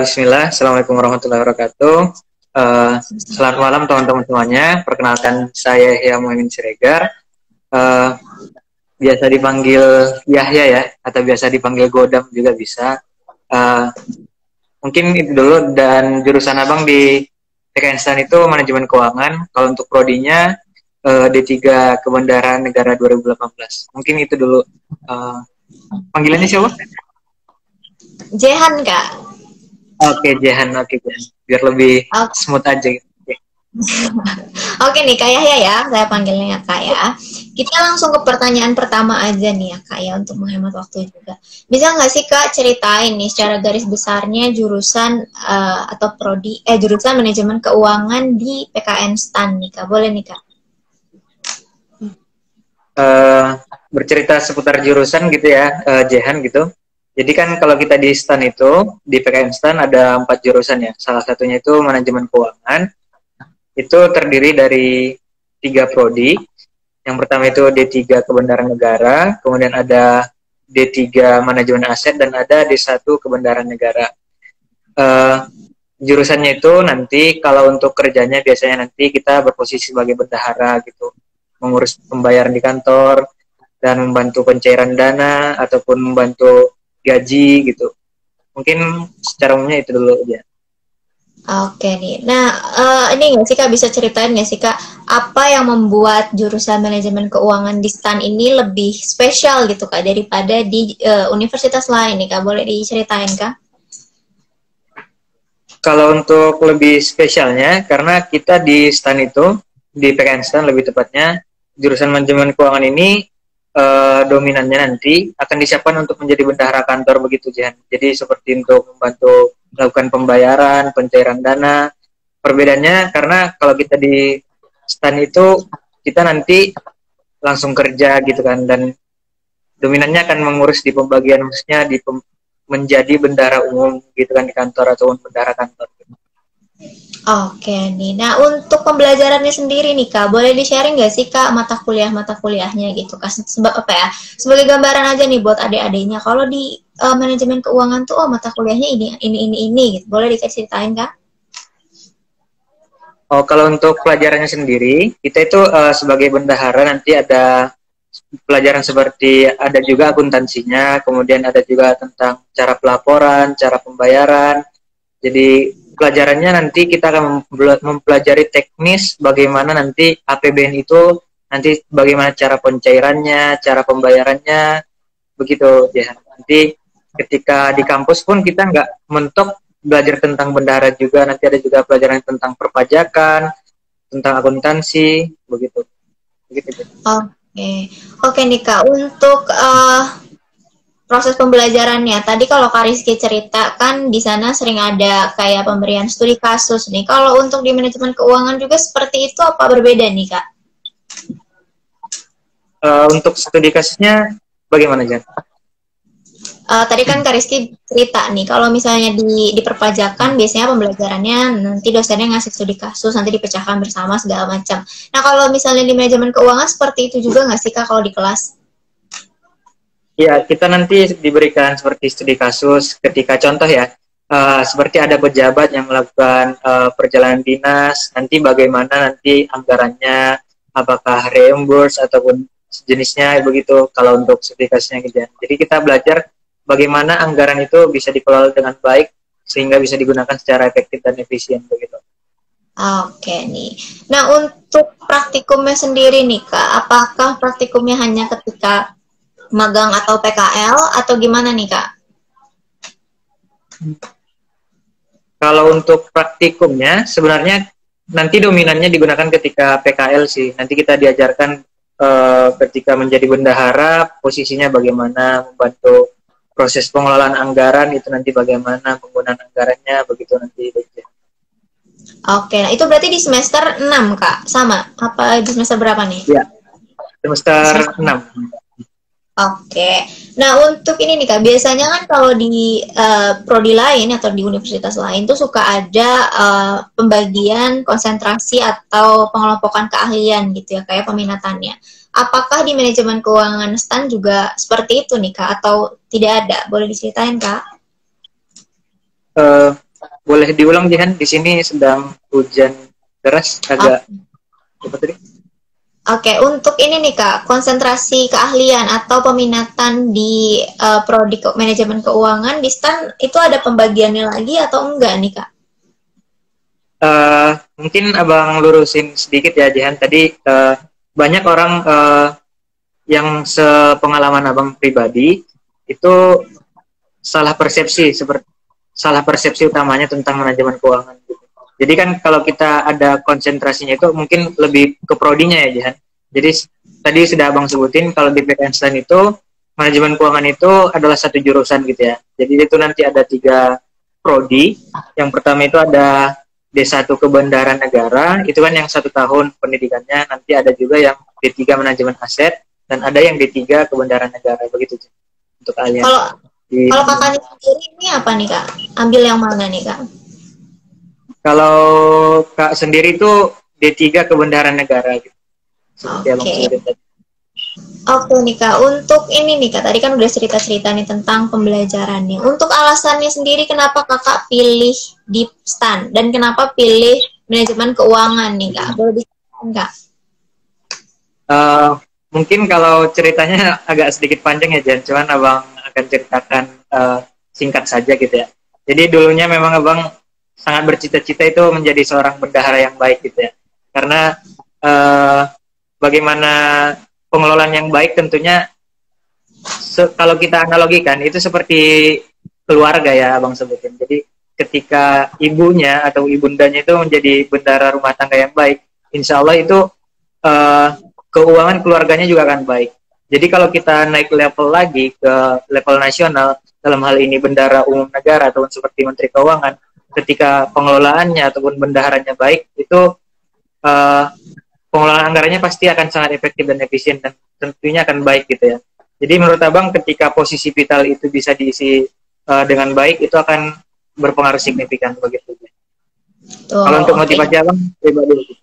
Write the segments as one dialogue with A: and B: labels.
A: Bismillah, Assalamualaikum warahmatullahi wabarakatuh. Selamat malam teman-teman semuanya. Perkenalkan saya Yahya Muhammad Siregar. Eh, Biasa dipanggil Yahya ya, atau biasa dipanggil Godam juga bisa. Eh, Mungkin itu dulu, dan jurusan abang di PKN STAN itu manajemen keuangan. Kalau untuk prodinya D3 Kebendaraan Negara 2018. Mungkin itu dulu. Panggilannya siapa?
B: Jehan, Kak.
A: Oke, Jehan. Oke, Jehan. Biar lebih
B: Oke.
A: smooth aja gitu.
B: Oke nih Kak Yahya ya, saya panggilnya Kak ya. Kita langsung ke pertanyaan pertama aja nih ya Kak ya, untuk menghemat waktu juga. Bisa nggak sih Kak ceritain nih secara garis besarnya jurusan atau prodi jurusan manajemen keuangan di PKN STAN nih Kak? Boleh nih Kak?
A: Bercerita seputar jurusan gitu ya, Jehan gitu. Jadi kan kalau kita di STAN itu, di PKN STAN ada 4 jurusan ya. Salah satunya itu manajemen keuangan. Itu terdiri dari 3 prodi. Yang pertama itu D3 Kebendaraan Negara, kemudian ada D3 Manajemen Aset, dan ada D1 Kebendaraan Negara. Jurusannya itu nanti kalau untuk kerjanya biasanya nanti kita berposisi sebagai bendahara gitu, mengurus pembayaran di kantor dan membantu pencairan dana ataupun membantu gaji gitu. Mungkin secara umumnya itu dulu aja.
B: Oke nih. Nah, ini nggak sih Kak bisa ceritain nggak sih Kak, apa yang membuat jurusan manajemen keuangan di STAN ini lebih spesial gitu Kak daripada di universitas lain nih Kak? Boleh diceritain Kak?
A: Kalau untuk lebih spesialnya, karena kita di STAN itu, di PKN STAN lebih tepatnya, jurusan manajemen keuangan ini dominannya nanti akan disiapkan untuk menjadi bendahara kantor begitu, Jan. Jadi seperti untuk membantu melakukan pembayaran, pencairan dana. Perbedaannya karena kalau kita di STAN itu, kita nanti langsung kerja gitu kan, dan dominannya akan mengurus di pembagian, khususnya di menjadi bendahara umum gitu kan di kantor ataupun bendahara kantor.
B: Oke nih. Nah, untuk pembelajarannya sendiri nih Kak, boleh di-sharing nggak sih Kak mata kuliahnya gitu Kak? Sebab apa ya? Sebagai gambaran aja nih buat adik-adiknya. Kalau di manajemen keuangan tuh mata kuliahnya ini gitu. Boleh diceritain Kak?
A: Oh, kalau untuk pelajarannya sendiri, kita itu sebagai bendahara nanti ada pelajaran seperti ada juga akuntansinya, kemudian ada juga tentang cara pelaporan, cara pembayaran. Jadi pelajarannya nanti kita akan mempelajari teknis bagaimana nanti APBN itu, nanti bagaimana cara pencairannya, cara pembayarannya, begitu ya. Nanti ketika di kampus pun kita nggak mentok belajar tentang bendahara juga, nanti ada juga pelajaran tentang perpajakan, tentang akuntansi, begitu. Begitu.
B: Oke nih Kak, untuk proses pembelajarannya, tadi kalau Kak Rizky cerita kan di sana sering ada kayak pemberian studi kasus nih. Kalau untuk di manajemen keuangan juga seperti itu apa berbeda nih Kak?
A: Untuk studi kasusnya bagaimana, Jan?
B: Tadi kan Kak Rizky cerita nih, kalau misalnya di perpajakan biasanya pembelajarannya nanti dosennya ngasih studi kasus, nanti dipecahkan bersama segala macam. Nah kalau misalnya di manajemen keuangan seperti itu juga nggak sih Kak kalau di kelas?
A: Ya, kita nanti diberikan seperti studi kasus ketika contoh ya, seperti ada pejabat yang melakukan perjalanan dinas, nanti bagaimana nanti anggarannya, apakah reimburse ataupun sejenisnya begitu kalau untuk studi kasusnya gitu ya. Jadi kita belajar bagaimana anggaran itu bisa dikelola dengan baik sehingga bisa digunakan secara efektif dan efisien begitu.
B: Oke nih. Nah untuk praktikumnya sendiri nih Kak, apakah praktikumnya hanya ketika magang atau PKL atau gimana nih Kak?
A: Kalau untuk praktikumnya sebenarnya nanti dominannya digunakan ketika PKL sih. Nanti kita diajarkan ketika menjadi bendahara posisinya bagaimana, membantu proses pengelolaan anggaran itu nanti bagaimana, penggunaan anggarannya begitu nanti.
B: Oke, nah itu berarti di semester 6 Kak? Sama? Apa di semester berapa nih?
A: Ya, semester 6.
B: Oke, nah untuk ini nih Kak, biasanya kan kalau di prodi lain atau di universitas lain tuh suka ada pembagian konsentrasi atau pengelompokan keahlian gitu ya, kayak peminatannya. Apakah di manajemen keuangan STAN juga seperti itu nih Kak, atau tidak ada? Boleh diceritain Kak?
A: boleh diulang Jihan, di sini sedang hujan deras agak apa tadi?
B: Oke, untuk ini nih Kak, konsentrasi keahlian atau peminatan di prodi manajemen keuangan di STAN itu ada pembagiannya lagi atau enggak nih Kak?
A: Mungkin abang lurusin sedikit ya Jihan. Tadi banyak orang yang sepengalaman abang pribadi itu salah persepsi utamanya tentang manajemen keuangan gitu. Jadi kan kalau kita ada konsentrasinya itu mungkin lebih ke prodinya ya Jihan. Jadi tadi sudah abang sebutin kalau di PKN STAN itu manajemen keuangan itu adalah satu jurusan gitu ya. Jadi itu nanti ada 3 prodi. Yang pertama itu ada D1 Kebendaharaan Negara, itu kan yang 1 tahun pendidikannya. Nanti ada juga yang D3 Manajemen Aset dan ada yang D3 Kebendaharaan Negara, begitu untuk kalian.
B: Kalau kakaknya sendiri ini apa nih Kak? Ambil yang mana nih Kak?
A: Kalau Kak sendiri itu D3 Kebendaharaan Negara gitu.
B: Oke nih Kak, untuk ini nih Kak, tadi kan udah cerita-cerita nih tentang pembelajarannya. Untuk alasannya sendiri kenapa kakak pilih di STAN dan kenapa pilih manajemen keuangan nih Kak? Boleh diceritain Kak?
A: Mungkin kalau ceritanya agak sedikit panjang ya Jan, cuman abang akan ceritakan singkat saja gitu ya. Jadi dulunya memang abang sangat bercita-cita itu menjadi seorang bendahara yang baik gitu ya. Karena bagaimana pengelolaan yang baik tentunya kalau kita analogikan itu seperti keluarga ya abang sebutin. Jadi ketika ibunya atau ibundanya itu menjadi bendahara rumah tangga yang baik, insya Allah itu keuangan keluarganya juga akan baik. Jadi kalau kita naik level lagi ke level nasional, dalam hal ini bendahara umum negara ataupun seperti Menteri Keuangan, ketika pengelolaannya ataupun bendaharanya baik, itu pengelolaan anggarannya pasti akan sangat efektif dan efisien dan tentunya akan baik gitu ya. Jadi menurut abang ketika posisi vital itu bisa diisi dengan baik, itu akan berpengaruh signifikan begitu. Kalau untuk motivasi abang pribadi.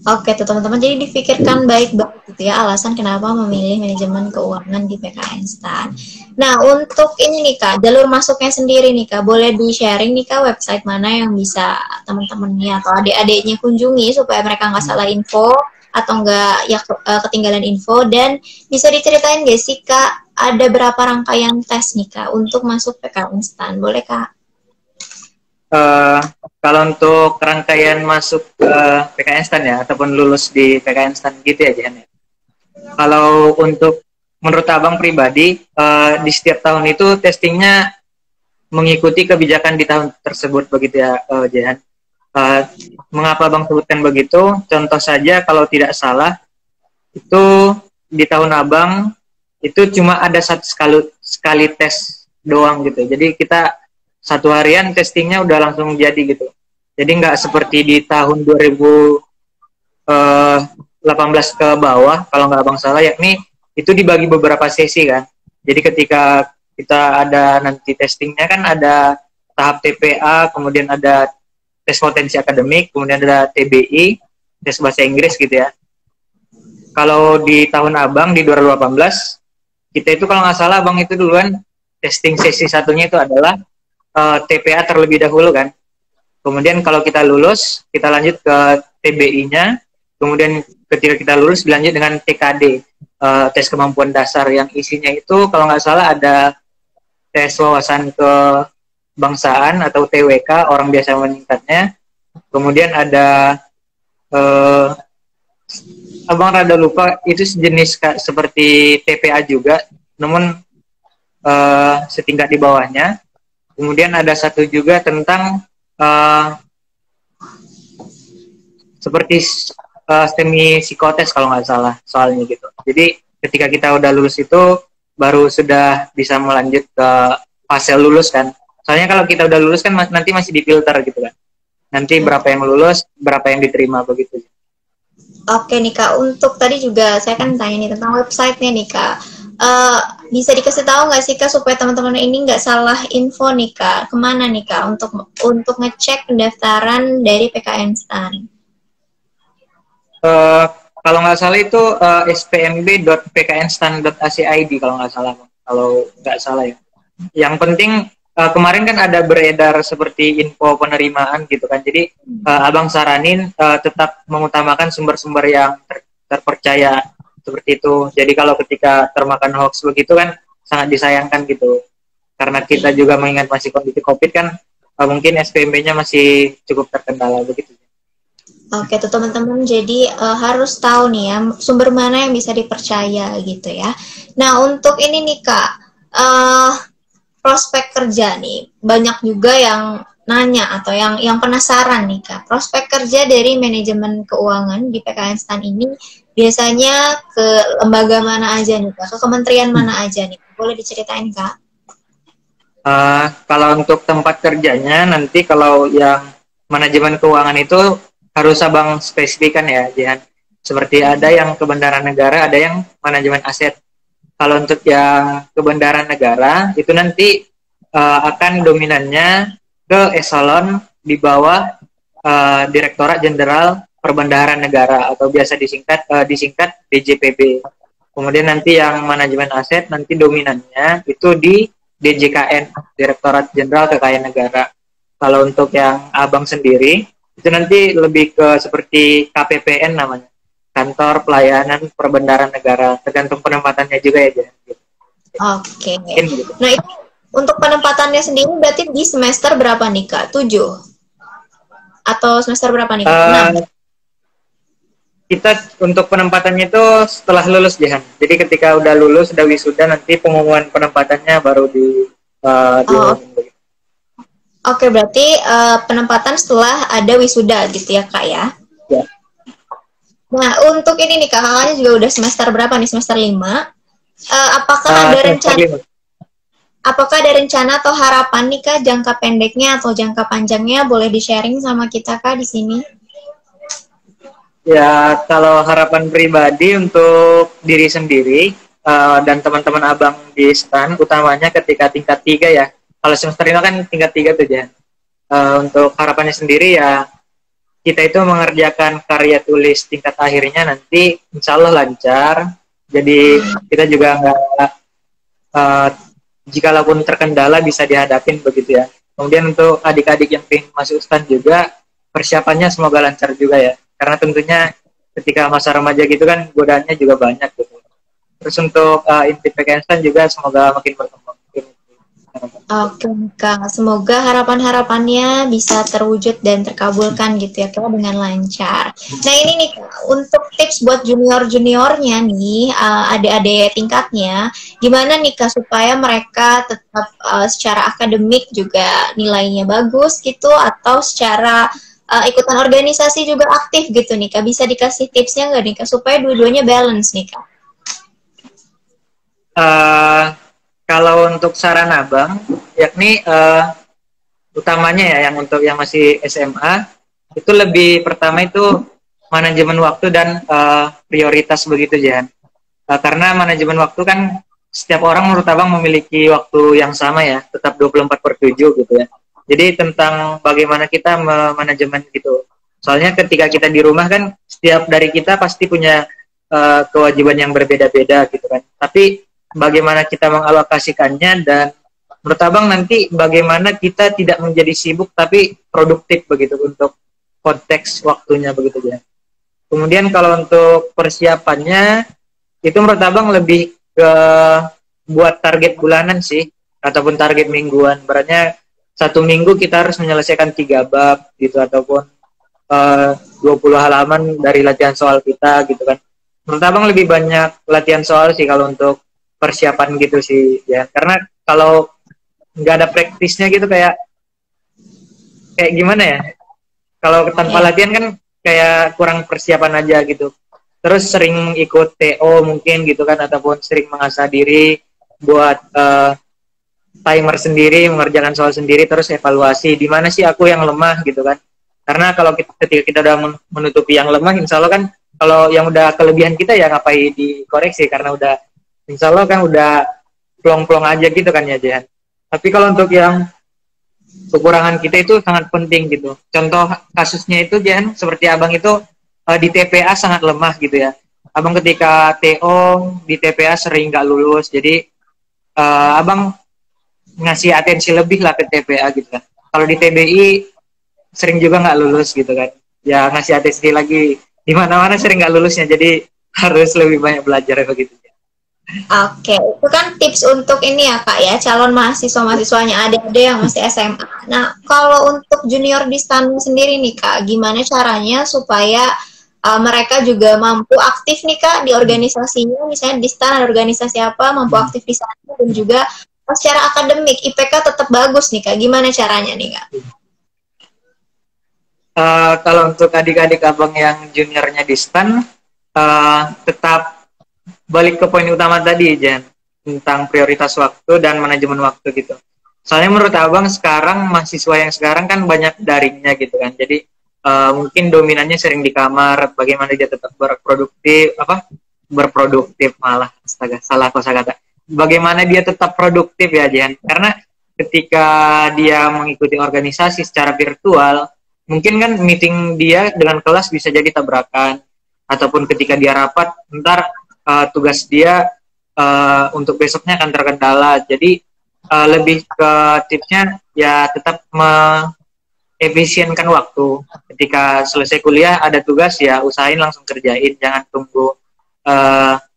B: Oke tuh teman-teman, jadi difikirkan baik-baik gitu ya alasan kenapa memilih manajemen keuangan di PKN STAN. Nah untuk ini nih Kak, jalur masuknya sendiri nih Kak, boleh di-sharing nih Kak website mana yang bisa teman-temannya atau adik-adiknya kunjungi supaya mereka nggak salah info atau nggak ya ketinggalan info, dan bisa diceritain gak sih Kak ada berapa rangkaian tes nih Kak untuk masuk PKN STAN, boleh Kak?
A: Kalau untuk rangkaian masuk ke PKN STAN ya, ataupun lulus di PKN STAN gitu ya, Jihan ya. Kalau untuk menurut abang pribadi, di setiap tahun itu testingnya mengikuti kebijakan di tahun tersebut begitu ya, Jihan. Mengapa abang sebutkan begitu? Contoh saja kalau tidak salah, itu di tahun abang itu cuma ada sekali tes doang gitu. Jadi kita 1 harian testingnya udah langsung jadi gitu. Jadi nggak seperti di tahun 2018 ke bawah, kalau nggak abang salah, yakni itu dibagi beberapa sesi kan. Jadi ketika kita ada nanti testingnya kan ada tahap TPA, kemudian ada tes potensi akademik, kemudian ada TBI, tes bahasa Inggris gitu ya. Kalau di tahun abang di 2018, kita itu kalau nggak salah abang itu duluan testing sesi satunya itu adalah TPA terlebih dahulu kan. Kemudian kalau kita lulus, kita lanjut ke TBI-nya. Kemudian ketika kita lulus, dilanjut dengan TKD, tes kemampuan dasar, yang isinya itu kalau nggak salah ada tes wawasan kebangsaan atau TWK, orang biasa meningkatnya. Kemudian ada abang rada lupa, itu sejenis seperti TPA juga, namun setingkat di bawahnya. Kemudian ada satu juga tentang seperti semi psikotes kalau nggak salah soalnya gitu. Jadi ketika kita udah lulus itu baru sudah bisa melanjut ke fase lulus kan. Soalnya kalau kita udah lulus kan nanti masih difilter gitu kan. Nanti berapa yang lulus, berapa yang diterima begitu.
B: Oke nih Kak, untuk tadi juga saya kan tanya nih tentang website-nya nih Kak. Bisa dikasih tahu nggak sih Kak supaya teman-teman ini nggak salah info nih Kak, kemana nih Kak untuk ngecek pendaftaran dari PKN STAN?
A: Kalau nggak salah itu spmb.pknstan.ac.id kalau nggak salah ya. Yang penting kemarin kan ada beredar seperti info penerimaan gitu kan. Jadi Abang saranin tetap mengutamakan sumber-sumber yang terpercaya seperti itu. Jadi kalau ketika termakan hoax begitu kan sangat disayangkan gitu. Karena kita juga mengingat masih kondisi COVID kan, mungkin SPMB-nya masih cukup terkendala begitu.
B: Oke tuh teman-teman, jadi harus tahu nih ya sumber mana yang bisa dipercaya gitu ya. Nah untuk ini nih Kak, prospek kerja nih banyak juga yang nanya atau yang penasaran nih Kak, prospek kerja dari manajemen keuangan di PKN STAN ini biasanya ke lembaga mana aja nih Kak, ke kementerian mana aja nih, boleh diceritain Kak?
A: Kalau untuk tempat kerjanya nanti kalau yang manajemen keuangan itu harus Abang spesifikan ya, Jihan. Seperti ada yang kebenaran negara, ada yang manajemen aset. Kalau untuk yang kebenaran negara itu nanti akan dominannya ke eselon di bawah Direktorat Jenderal Perbendaharaan Negara atau biasa disingkat DJPB. Kemudian nanti yang manajemen aset nanti dominannya itu di DJKN, Direktorat Jenderal Kekayaan Negara. Kalau untuk yang Abang sendiri itu nanti lebih ke seperti KPPN namanya, Kantor Pelayanan Perbendaharaan Negara, tergantung penempatannya juga ya.
B: Oke. Nah itu untuk penempatannya sendiri berarti di semester berapa nih Kak? 7? Atau semester berapa nih Kak? 6?
A: Kita untuk penempatannya itu setelah lulus Jihan. Jadi ketika udah lulus, udah wisuda, nanti pengumuman penempatannya baru di
B: Oke, berarti penempatan setelah ada wisuda gitu ya Kak ya?
A: Ya.
B: Nah, untuk ini nih Kak, kakaknya juga udah semester berapa nih? Semester 5. Apakah ada rencana atau harapan nih Kak, jangka pendeknya atau jangka panjangnya, boleh di-sharing sama kita Kak di sini?
A: Ya, kalau harapan pribadi untuk diri sendiri dan teman-teman Abang di STAN, utamanya ketika tingkat 3 ya. Kalau semester 5 kan tingkat 3 tuh ya. Untuk harapannya sendiri ya, kita itu mengerjakan karya tulis tingkat akhirnya nanti insya Allah lancar. Jadi kita juga nggak, jikalaupun terkendala bisa dihadapin begitu ya. Kemudian untuk adik-adik yang ingin masuk STAN juga, persiapannya semoga lancar juga ya. Karena tentunya ketika masa remaja gitu kan godaannya juga banyak gitu. Terus untuk inti PKN STAN juga semoga makin berkembang.
B: Oke Kak, semoga harapan-harapannya bisa terwujud dan terkabulkan gitu ya Kak dengan lancar. Nah ini nih Kak, untuk tips buat junior-juniornya nih, adik-adik tingkatnya, gimana nih Kak supaya mereka tetap secara akademik juga nilainya bagus gitu, atau secara ikutan organisasi juga aktif gitu nih Kak, bisa dikasih tipsnya nggak nih Kak supaya dua-duanya balance nih Kak?
A: Kalau untuk saran Abang, yakni utamanya ya yang untuk yang masih SMA, itu lebih pertama itu manajemen waktu dan prioritas begitu Jan. Karena manajemen waktu kan setiap orang menurut Abang memiliki waktu yang sama ya, tetap 24/7 gitu ya. Jadi tentang bagaimana kita manajemen gitu. Soalnya ketika kita di rumah kan setiap dari kita pasti punya kewajiban yang berbeda-beda gitu kan. Tapi bagaimana kita mengalokasikannya dan menurut Abang nanti bagaimana kita tidak menjadi sibuk tapi produktif begitu untuk konteks waktunya begitu ya. Kemudian kalau untuk persiapannya itu menurut Abang lebih ke buat target bulanan sih ataupun target mingguan. Beratnya 1 minggu kita harus menyelesaikan 3 bab gitu ataupun 20 halaman dari latihan soal kita gitu kan. Menurut Abang lebih banyak latihan soal sih kalau untuk persiapan gitu sih ya, karena kalau nggak ada praktisnya gitu kayak gimana ya, kalau tanpa latihan kan kayak kurang persiapan aja gitu. Terus sering ikut TO mungkin gitu kan, ataupun sering mengasah diri buat timer sendiri, mengerjakan soal sendiri, terus evaluasi di mana sih aku yang lemah gitu kan. Karena kalau ketika kita udah menutupi yang lemah, insya Allah kan kalau yang udah kelebihan kita ya ngapain dikoreksi, karena udah insya Allah kan udah plong-plong aja gitu kan ya Jihan. Tapi kalau untuk yang kekurangan kita itu sangat penting gitu. Contoh kasusnya itu Jihan, seperti Abang itu di TPA sangat lemah gitu ya. Abang ketika TO di TPA sering nggak lulus, jadi Abang ngasih atensi lebih lah ke TPA gitu kan. Kalau di TBI sering juga nggak lulus gitu kan, ya ngasih atensi lagi, di mana-mana sering nggak lulusnya, jadi harus lebih banyak belajar begitu.
B: Oke, itu kan tips untuk ini ya Kak ya, calon mahasiswa-mahasiswanya ada yang masih SMA. Nah, kalau untuk junior di STAN sendiri nih Kak, gimana caranya supaya mereka juga mampu aktif nih Kak di organisasinya, misalnya di STAN ada organisasi apa, mampu aktif di sana, dan juga secara akademik IPK tetap bagus nih Kak, gimana caranya nih Kak?
A: Kalau untuk adik-adik abang yang juniornya di STAN, tetap balik ke poin utama tadi, Jen, tentang prioritas waktu dan manajemen waktu gitu. Soalnya menurut abang sekarang mahasiswa yang sekarang kan banyak daringnya gitu kan, jadi mungkin dominannya sering di kamar. Bagaimana dia tetap berproduktif malah, astaga, salah kosakata. Bagaimana dia tetap produktif ya, Jen? Karena ketika dia mengikuti organisasi secara virtual, mungkin kan meeting dia dengan kelas bisa jadi tabrakan, ataupun ketika dia rapat ntar tugas dia untuk besoknya akan terkendala. Jadi lebih ke tipsnya ya tetap efisienkan waktu. Ketika selesai kuliah ada tugas ya usahain langsung kerjain, jangan tunggu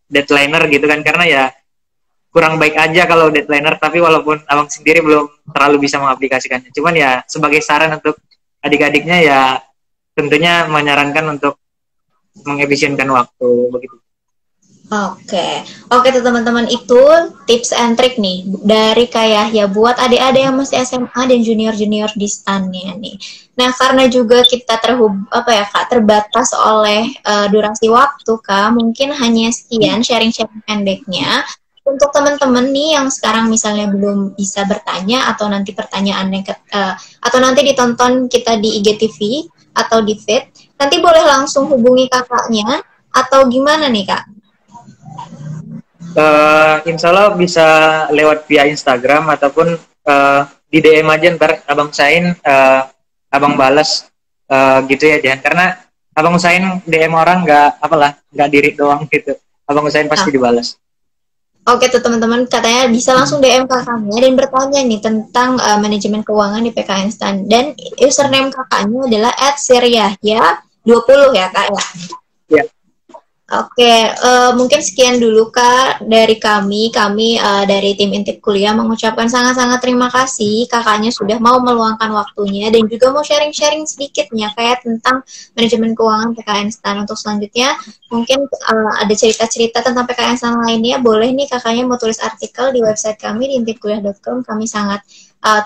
A: deadlineer gitu kan, karena ya kurang baik aja kalau deadlineer, tapi walaupun abang sendiri belum terlalu bisa mengaplikasikannya. Cuman ya sebagai saran untuk adik-adiknya ya tentunya menyarankan untuk mengefisienkan waktu begitu.
B: Oke tuh teman-teman, itu tips and trick nih dari Kak ya buat adik-adik yang masih SMA dan junior-junior di STAN-nya nih. Nah, karena juga kita terbatas oleh durasi waktu Kak, mungkin hanya sekian sharing-sharing pendeknya. Untuk teman-teman nih yang sekarang misalnya belum bisa bertanya atau nanti pertanyaannya atau nanti ditonton kita di IGTV atau di feed, nanti boleh langsung hubungi kakaknya atau gimana nih Kak?
A: Insya Allah bisa lewat via Instagram ataupun di DM aja, ntar abang usahain abang balas gitu ya, Jan. Karena abang usahain DM orang nggak diri doang gitu. Abang usahain pasti dibalas.
B: Oke tuh teman-teman, katanya bisa langsung DM kakaknya dan bertanya nih tentang manajemen keuangan di PKN STAN. Dan username kakaknya adalah @siryahya20 ya Kak ya?
A: Ya.
B: Oke, mungkin sekian dulu Kak dari kami dari tim Intip Kuliah mengucapkan sangat-sangat terima kasih kakaknya sudah mau meluangkan waktunya dan juga mau sharing-sharing sedikitnya kayak tentang manajemen keuangan PKN STAN. Untuk selanjutnya mungkin ada cerita-cerita tentang PKN STAN lainnya, boleh nih kakaknya mau tulis artikel di website kami di intipkuliah.com. Kami sangat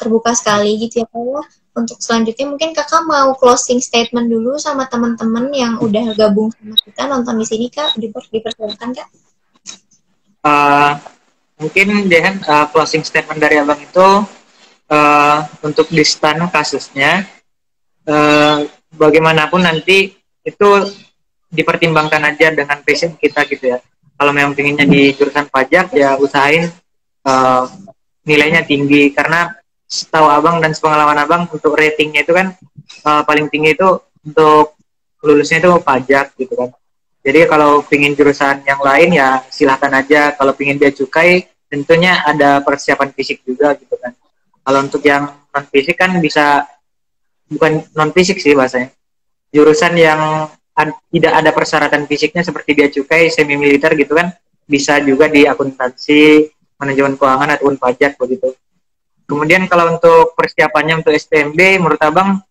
B: terbuka sekali gitu ya Kak ya. Untuk selanjutnya mungkin kakak mau closing statement dulu sama teman-teman yang udah gabung sama kita nonton di sini Kak, dipersilakan Kak.
A: Mungkin Dehan, closing statement dari abang itu untuk di STAN kasusnya bagaimanapun nanti itu dipertimbangkan aja dengan passion kita gitu ya. Kalau memang pinginnya di jurusan pajak ya usahain nilainya tinggi, karena setahu abang dan sepengalaman abang untuk ratingnya itu kan paling tinggi itu untuk lulusnya itu pajak gitu kan. Jadi kalau pingin jurusan yang lain ya silahkan aja. Kalau pingin bea cukai tentunya ada persiapan fisik juga gitu kan. Kalau untuk yang non fisik kan bisa, bukan non fisik sih bahasanya, jurusan yang tidak ada persyaratan fisiknya seperti bea cukai, semi militer gitu kan, bisa juga di akuntansi, manajemen keuangan ataupun pajak begitu. Kemudian kalau untuk persiapannya untuk SPMB, menurut abang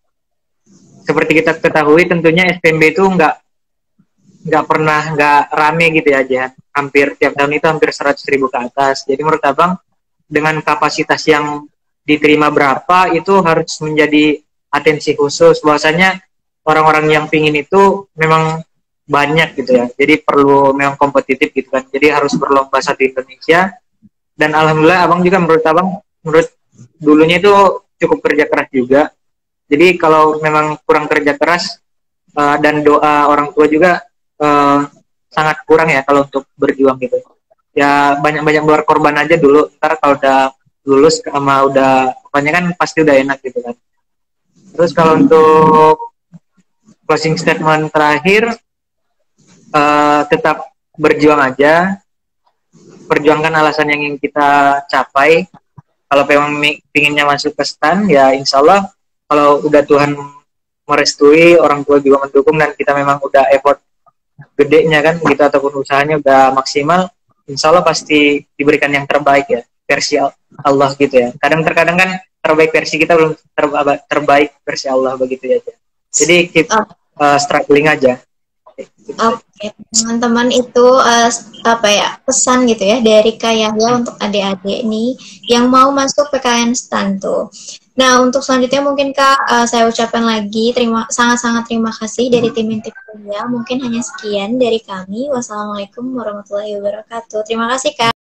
A: seperti kita ketahui tentunya SPMB itu nggak pernah nggak rame gitu ya aja. Hampir tiap tahun itu hampir 100.000 ke atas. Jadi menurut abang dengan kapasitas yang diterima berapa itu harus menjadi atensi khusus. Bahwasanya orang-orang yang pingin itu memang banyak gitu ya. Jadi perlu memang kompetitif gitu kan. Jadi harus berlomba satu Indonesia. Dan alhamdulillah abang juga menurut dulunya itu cukup kerja keras juga. Jadi kalau memang kurang kerja keras dan doa orang tua juga sangat kurang ya kalau untuk berjuang gitu. Ya banyak-banyak berkorban aja dulu. Ntar kalau udah lulus sama udah pokoknya kan pasti udah enak gitu kan. Terus kalau untuk closing statement terakhir, tetap berjuang aja. Perjuangkan alasan yang ingin kita capai. kalau memang pinginnya masuk ke STAN, ya insya Allah kalau udah Tuhan merestui, orang tua juga mendukung, dan kita memang udah effort gedenya kan gitu, ataupun usahanya udah maksimal, insya Allah pasti diberikan yang terbaik ya, versi Allah gitu ya. Terkadang kan terbaik versi kita belum terbaik versi Allah begitu ya. Jadi keep struggling aja.
B: Oke, teman-teman, itu apa ya, pesan gitu ya dari Kak Yahya untuk adik-adik nih yang mau masuk PKN STAN tuh. Nah, untuk selanjutnya mungkin Kak, saya ucapkan lagi sangat-sangat terima kasih dari tim Intip Kuliah. Mungkin hanya sekian dari kami. Wassalamualaikum warahmatullahi wabarakatuh. Terima kasih Kak.